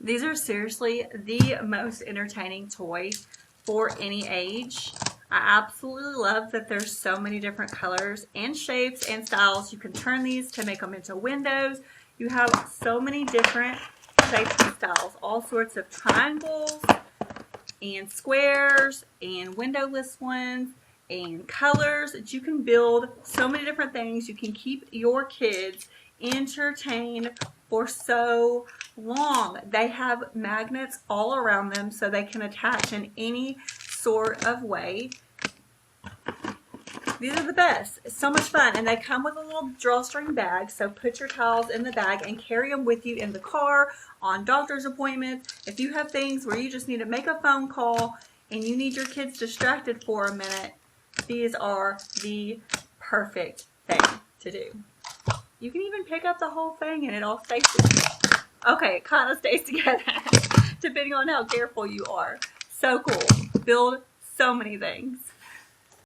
These are seriously the most entertaining toy for any age. I absolutely love that there's so many different colors and shapes and styles. You can turn these to make them into windows. You have so many different shapes and styles, all sorts of triangles and squares and windowless ones and colors that you can build so many different things. You can keep your kids entertained for so long. They have magnets all around them so they can attach in any sort of way. These are the best. It's so much fun, and they come with a little drawstring bag, so put your towels in the bag and carry them with you in the car, on doctor's appointments. If you have things where you just need to make a phone call and you need your kids distracted for a minute, these are the perfect thing to do. You can even pick up the whole thing and it all stays together. Okay, it kind of stays together depending on how careful you are. So cool. Build so many things.